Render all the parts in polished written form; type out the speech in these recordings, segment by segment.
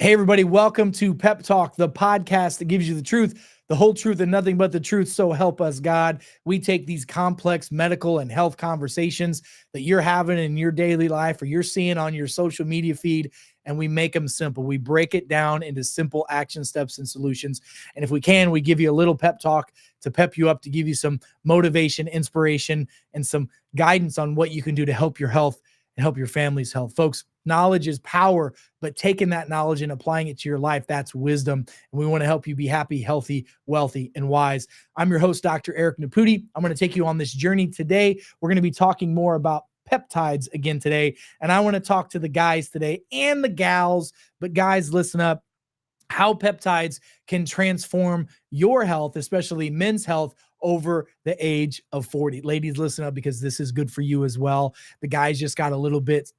Hey, everybody, welcome to PEP Talk, the podcast that gives you the truth, the whole truth, and nothing but the truth. So help us, God. We take these complex medical and health conversations that you're having in your daily life or you're seeing on your social media feed, and we make them simple. We break it down into simple action steps and solutions. And if we can, we give you a little pep talk to pep you up, to give you some motivation, inspiration, and some guidance on what you can do to help your health and help your family's health. Folks, knowledge is power, but taking that knowledge and applying it to your life, that's wisdom. And we want to help you be happy, healthy, wealthy, and wise. I'm your host, Dr. Eric Naputi. I'm going to take you on this journey today. We're going to be talking more about peptides again today. And I want to talk to the guys today and the gals, but guys, listen up. How peptides can transform your health, especially men's health, over the age of 40. Ladies, listen up, because this is good for you as well. The guys just got a little bit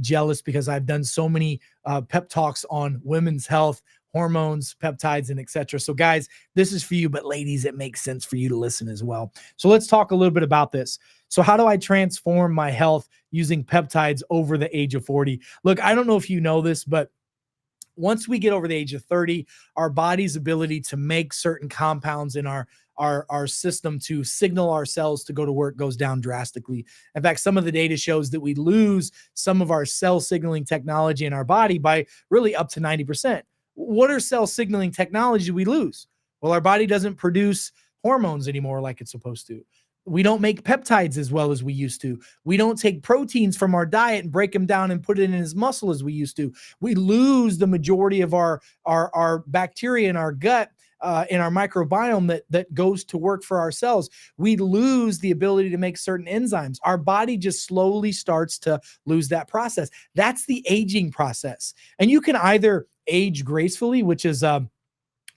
jealous because I've done so many pep talks on women's health, hormones, peptides, and etc. So guys, this is for you, but ladies, it makes sense for you to listen as well. So let's talk a little bit about this. So how do I transform my health using peptides over the age of 40? Look, I don't know if you know this, but once we get over the age of 30, our body's ability to make certain compounds in our system to signal our cells to go to work goes down drastically. In fact, some of the data shows that we lose some of our cell signaling technology in our body by really up to 90%. What are cell signaling technology we lose? Well, our body doesn't produce hormones anymore like it's supposed to. We don't make peptides as well as we used to. We don't take proteins from our diet and break them down and put it in as muscle as we used to. We lose the majority of our bacteria in our gut, in our microbiome that goes to work for our cells. We lose the ability to make certain enzymes. Our body just slowly starts to lose that process. That's the aging process. And you can either age gracefully, which is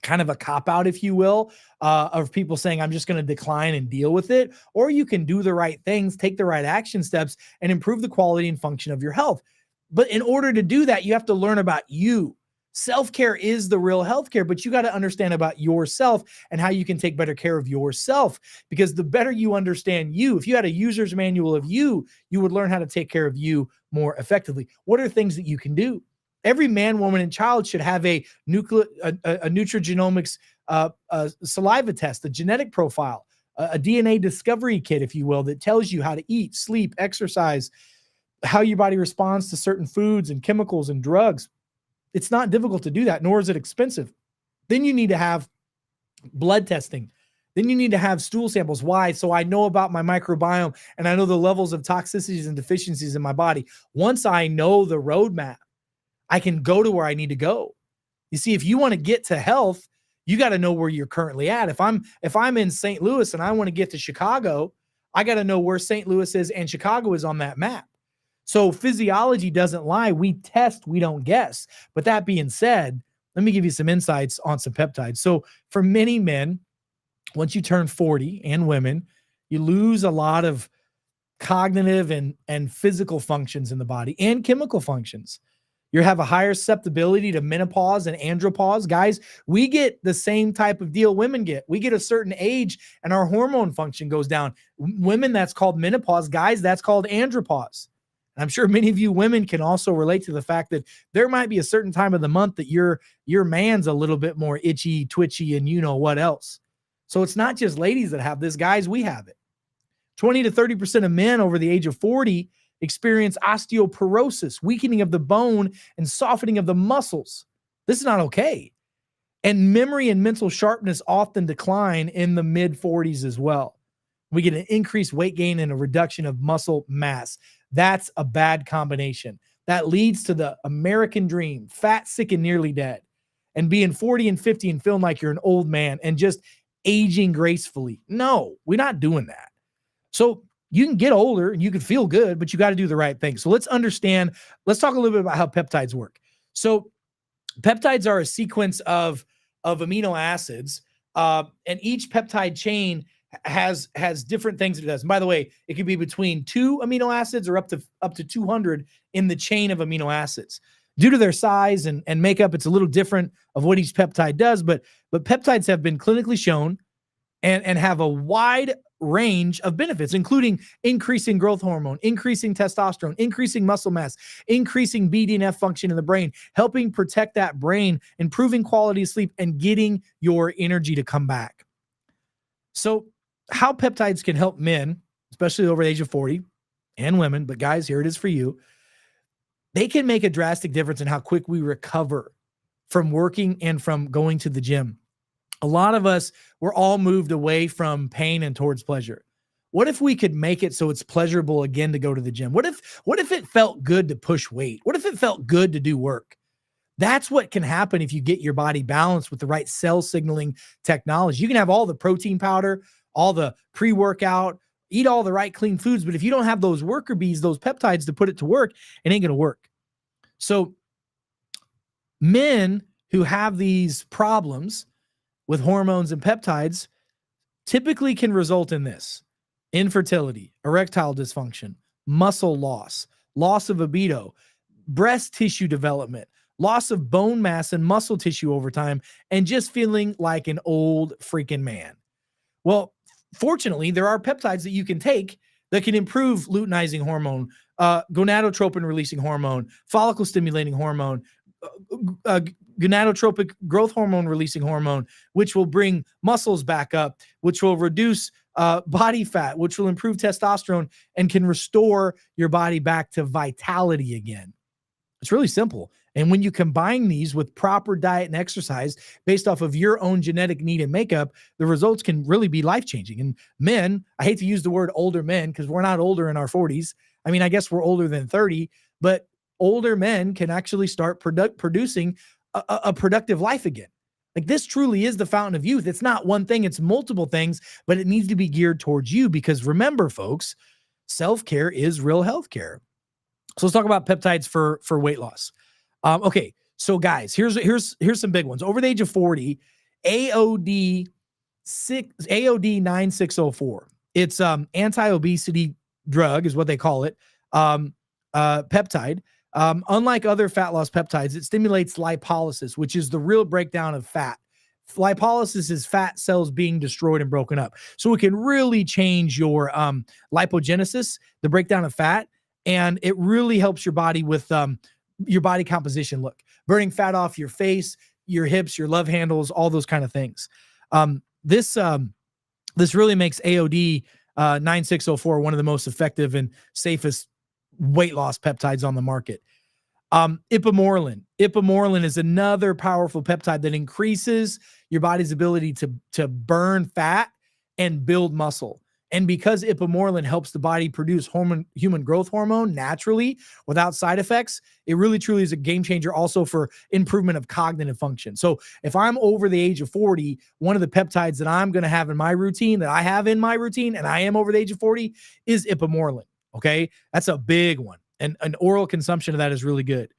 kind of a cop-out, if you will, of people saying, I'm just going to decline and deal with it. Or you can do the right things, take the right action steps, and improve the quality and function of your health. But in order to do that, you have to learn about you. Self-care is the real healthcare, but you got to understand about yourself and how you can take better care of yourself. Because the better you understand you, if you had a user's manual of you, you would learn how to take care of you more effectively. What are things that you can do? Every man, woman, and child should have a nutrigenomics saliva test, a genetic profile, a DNA discovery kit, if you will, that tells you how to eat, sleep, exercise, how your body responds to certain foods and chemicals and drugs. It's not difficult to do that, nor is it expensive. Then you need to have blood testing. Then you need to have stool samples. Why? So I know about my microbiome and I know the levels of toxicities and deficiencies in my body. Once I know the roadmap, I can go to where I need to go. You see, if you want to get to health, you got to know where you're currently at. If I'm in St. Louis and I want to get to Chicago, I got to know where St. Louis is and Chicago is on that map. So physiology doesn't lie. We test, we don't guess. But that being said, let me give you some insights on some peptides. So for many men, once you turn 40, and women, you lose a lot of cognitive and physical functions in the body and chemical functions. You have a higher susceptibility to menopause and andropause. Guys, we get the same type of deal women get. We get a certain age and our hormone function goes down. Women, that's called menopause. Guys, that's called andropause. And I'm sure many of you women can also relate to the fact that there might be a certain time of the month that your man's a little bit more itchy, twitchy, and you know what else. So it's not just ladies that have this. Guys, we have it. 20 to 30% of men over the age of 40 experience osteoporosis, weakening of the bone and softening of the muscles. This is not okay. And memory and mental sharpness often decline in the mid 40s as well. We get an increased weight gain and a reduction of muscle mass. That's a bad combination. That leads to the American dream, fat, sick, and nearly dead, and being 40 and 50 and feeling like you're an old man and just aging gracefully. No, we're not doing that. So you can get older and you can feel good, but you got to do the right thing. So let's talk a little bit about how peptides work. So peptides are a sequence of amino acids, and each peptide chain has different things it does. And by the way, it can be between 2 amino acids or up to 200 in the chain of amino acids. Due to their size and makeup, it's a little different of what each peptide does, but peptides have been clinically shown and have a wide range of benefits, including increasing growth hormone, increasing testosterone, increasing muscle mass, increasing BDNF function in the brain, helping protect that brain, improving quality of sleep, and getting your energy to come back. So, how peptides can help men, especially over the age of 40, and women, but guys, here it is for you. They can make a drastic difference in how quick we recover from working and from going to the gym. A lot of us, we're all moved away from pain and towards pleasure. What if we could make it so it's pleasurable again to go to the gym? What if it felt good to push weight? What if it felt good to do work? That's what can happen if you get your body balanced with the right cell signaling technology. You can have all the protein powder, all the pre-workout, eat all the right clean foods, but if you don't have those worker bees, those peptides to put it to work, it ain't going to work. So men who have these problems with hormones and peptides typically can result in this: infertility, erectile dysfunction, muscle loss, loss of libido, breast tissue development, loss of bone mass and muscle tissue over time, and just feeling like an old freaking man. Well, fortunately, there are peptides that you can take that can improve luteinizing hormone, gonadotropin releasing hormone, follicle stimulating hormone, gonadotropic growth hormone releasing hormone, which will bring muscles back up, which will reduce body fat, which will improve testosterone and can restore your body back to vitality again. It's really simple. And when you combine these with proper diet and exercise based off of your own genetic need and makeup, the results can really be life-changing. And men, I hate to use the word older men because we're not older in our 40s. I mean, I guess we're older than 30, but older men can actually start producing a productive life again. Like, this truly is the fountain of youth. It's not one thing, it's multiple things, but it needs to be geared towards you because remember, folks, self-care is real healthcare. So let's talk about peptides for weight loss. Okay, so guys, here's some big ones. Over the age of 40, AOD 9604. It's anti-obesity drug is what they call it. Peptide. Unlike other fat loss peptides, it stimulates lipolysis, which is the real breakdown of fat. Lipolysis is fat cells being destroyed and broken up. So it can really change your lipogenesis, the breakdown of fat, and it really helps your body with your body composition look, burning fat off your face, your hips, your love handles, all those kind of things. This really makes AOD 9604 one of the most effective and safest weight loss peptides on the market. Ipamorelin. Ipamorelin is another powerful peptide that increases your body's ability to burn fat and build muscle. And because ipamorelin helps the body produce human growth hormone naturally without side effects, it really truly is a game changer also for improvement of cognitive function. So if I'm over the age of 40, one of the peptides that I'm going to have in my routine, and I am over the age of 40, is ipamorelin. Okay. That's a big one. And an oral consumption of that is really good.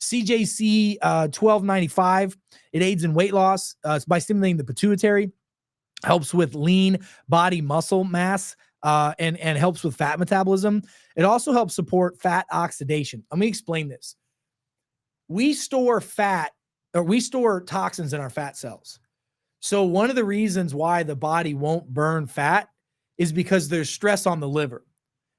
CJC 1295, it aids in weight loss by stimulating the pituitary, helps with lean body muscle mass, and helps with fat metabolism. It also helps support fat oxidation. Let me explain this. We store toxins in our fat cells. So one of the reasons why the body won't burn fat is because there's stress on the liver.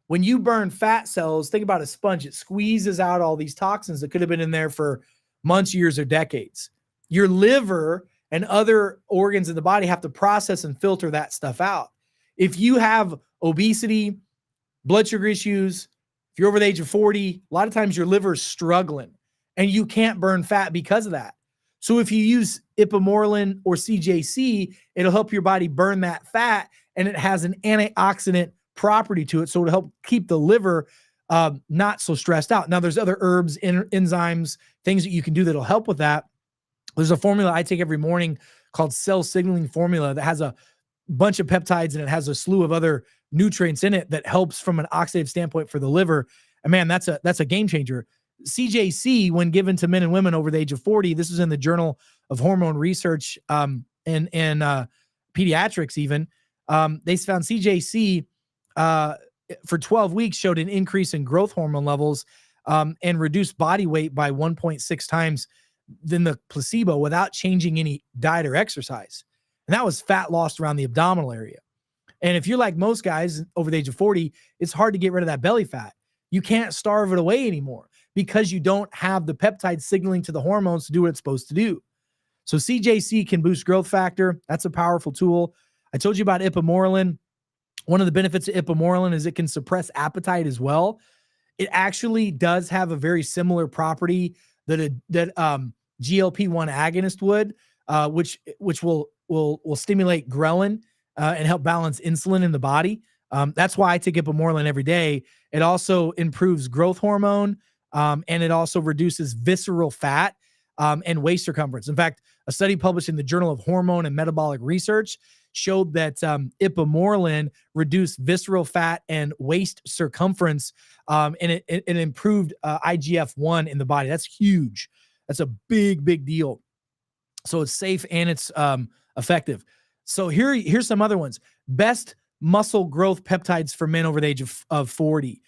When you burn fat cells, think about a sponge. It squeezes out all these toxins that could have been in there for months, years, or decades. Your liver and other organs in the body have to process and filter that stuff out. If you have obesity, blood sugar issues, if you're over the age of 40, a lot of times your liver is struggling and you can't burn fat because of that. So if you use ipamorelin or CJC, it'll help your body burn that fat, and it has an antioxidant property to it, so it'll help keep the liver not so stressed out. Now, there's other herbs, enzymes, things that you can do that'll help with that. There's a formula I take every morning called cell signaling formula that has a bunch of peptides and it has a slew of other nutrients in it that helps from an oxidative standpoint for the liver. And man, that's a game changer. CJC, when given to men and women over the age of 40, this is in the Journal of Hormone Research and Pediatrics even, they found CJC for 12 weeks showed an increase in growth hormone levels and reduced body weight by 1.6 times than the placebo without changing any diet or exercise. And that was fat lost around the abdominal area. And if you're like most guys over the age of 40, it's hard to get rid of that belly fat. You can't starve it away anymore because you don't have the peptide signaling to the hormones to do what it's supposed to do. So CJC can boost growth factor. That's a powerful tool. I told you about ipamorelin. One of the benefits of ipamorelin is it can suppress appetite as well. It actually does have a very similar property that GLP-1 agonist would, which will stimulate ghrelin and help balance insulin in the body. That's why I take ipamorelin every day. It also improves growth hormone, and it also reduces visceral fat and waist circumference. In fact, a study published in the Journal of Hormone and Metabolic Research showed that ipamorelin reduced visceral fat and waist circumference, and it improved IGF-1 in the body. That's huge. That's a big, big deal. So it's safe and it's effective. So here's some other ones. Best muscle growth peptides for men over the age of 40.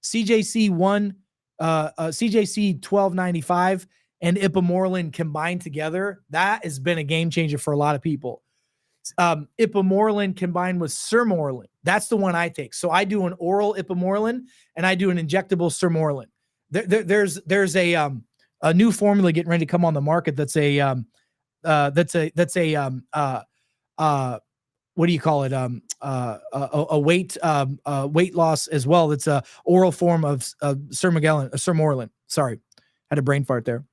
CJC 1295 and ipamorelin combined together. That has been a game changer for a lot of people. Ipamorelin combined with sermorelin. That's the one I take. So I do an oral ipamorelin and I do an injectable sermorelin. There's a new formula getting ready to come on the market. That's a what do you call it? A weight loss as well. It's a oral form of sermorelin. Sorry, had a brain fart there.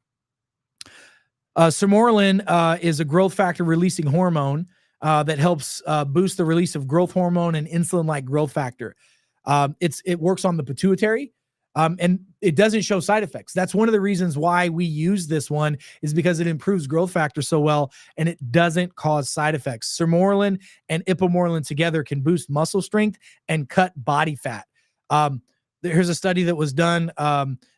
Sermorelin is a growth factor releasing hormone that helps boost the release of growth hormone and insulin-like growth factor. It works on the pituitary, and it doesn't show side effects. That's one of the reasons why we use this one, is because it improves growth factor so well, and it doesn't cause side effects. Sermorelin and ipamorelin together can boost muscle strength and cut body fat. Here's a study that was done.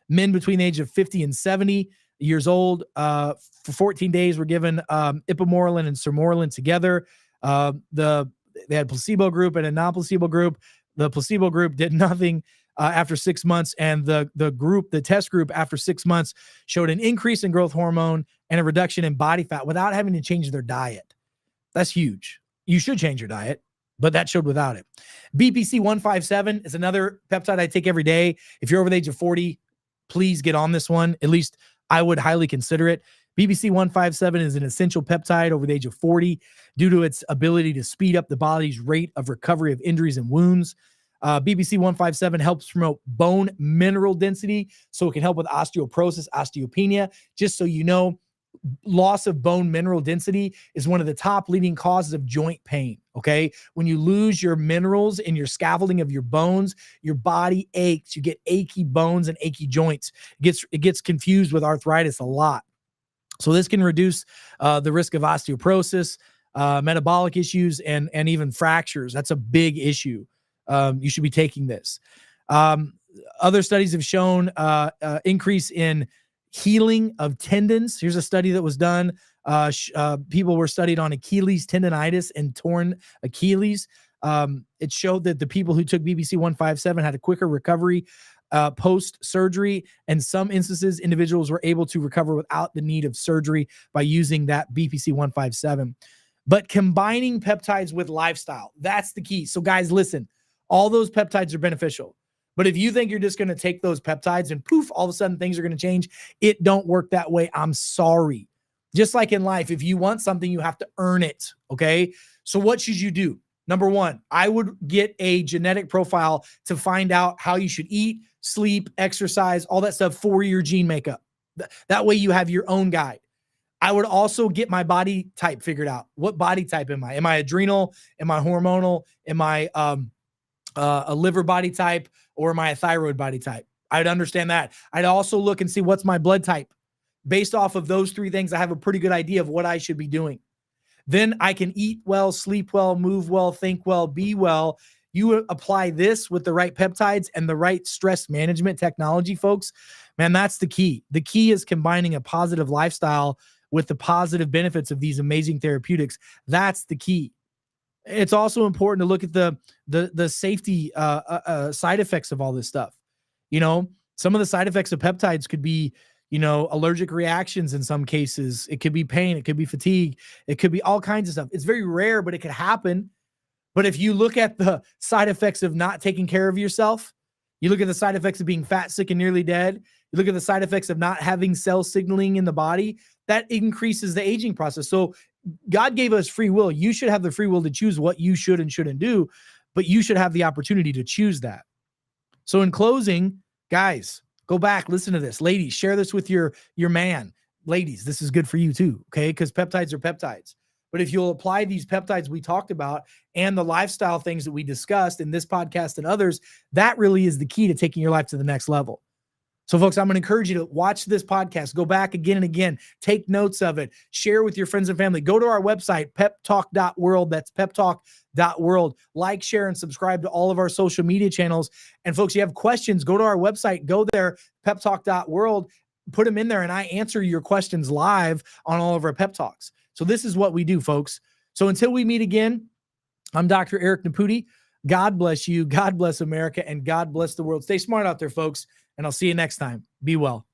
Men between the age of 50 and 70 years old, for 14 days were given ipamorelin and sermorelin together. They had placebo group and a non-placebo group. The placebo group did nothing after 6 months, and the test group after 6 months showed an increase in growth hormone and a reduction in body fat without having to change their diet. That's huge. You should change your diet, but that showed without it. BPC 157 is another peptide I take every day. If you're over the age of 40, please get on this one. At least I would highly consider it. BPC 157 is an essential peptide over the age of 40 due to its ability to speed up the body's rate of recovery of injuries and wounds. BPC 157 helps promote bone mineral density, so it can help with osteoporosis, osteopenia. Just so you know, loss of bone mineral density is one of the top leading causes of joint pain, okay? When you lose your minerals in your scaffolding of your bones, your body aches. You get achy bones and achy joints. It gets confused with arthritis a lot. So this can reduce the risk of osteoporosis, metabolic issues, and even fractures. That's a big issue. You should be taking this. Other studies have shown increase in healing of tendons. Here's a study that was done. People were studied on Achilles tendonitis and torn Achilles. It showed that the people who took BPC 157 had a quicker recovery post-surgery. In some instances, individuals were able to recover without the need of surgery by using that BPC 157. But combining peptides with lifestyle, that's the key. So guys, listen, all those peptides are beneficial. But if you think you're just going to take those peptides and poof, all of a sudden things are going to change, it don't work that way. I'm sorry. Just like in life, if you want something, you have to earn it. Okay. So what should you do? Number one, I would get a genetic profile to find out how you should eat, sleep, exercise, all that stuff for your gene makeup. That way you have your own guide. I would also get my body type figured out. What body type am I? Am I adrenal? Am I hormonal? Am I a liver body type, or am I a thyroid body type? I'd understand that. I'd also look and see what's my blood type. Based off of those three things, I have a pretty good idea of what I should be doing. Then I can eat well, sleep well, move well, think well, be well. You apply this with the right peptides and the right stress management technology, folks. Man, that's the key. The key is combining a positive lifestyle with the positive benefits of these amazing therapeutics. That's the key. It's also important to look at the safety side effects of all this stuff. You know, some of the side effects of peptides could be, allergic reactions in some cases. It could be pain. It could be fatigue. It could be all kinds of stuff. It's very rare, but it could happen. But if you look at the side effects of not taking care of yourself, you look at the side effects of being fat, sick, and nearly dead, you look at the side effects of not having cell signaling in the body, that increases the aging process. So God gave us free will. You should have the free will to choose what you should and shouldn't do, but you should have the opportunity to choose that. So in closing, guys, go back, listen to this. Ladies, share this with your man. Ladies, this is good for you too, okay? Because peptides are peptides. But if you'll apply these peptides we talked about and the lifestyle things that we discussed in this podcast and others, that really is the key to taking your life to the next level. So folks, I'm going to encourage you to watch this podcast, go back again and again, take notes of it, share with your friends and family. Go to our website, peptalk.world. That's peptalk.world. Like, share, and subscribe to all of our social media channels. And folks, you have questions, go to our website, go there, peptalk.world, put them in there, and I answer your questions live on all of our pep talks. So this is what we do, folks. So until we meet again, I'm Dr. Eric Naputi. God bless you. God bless America, and God bless the world. Stay smart out there, folks, and I'll see you next time. Be well.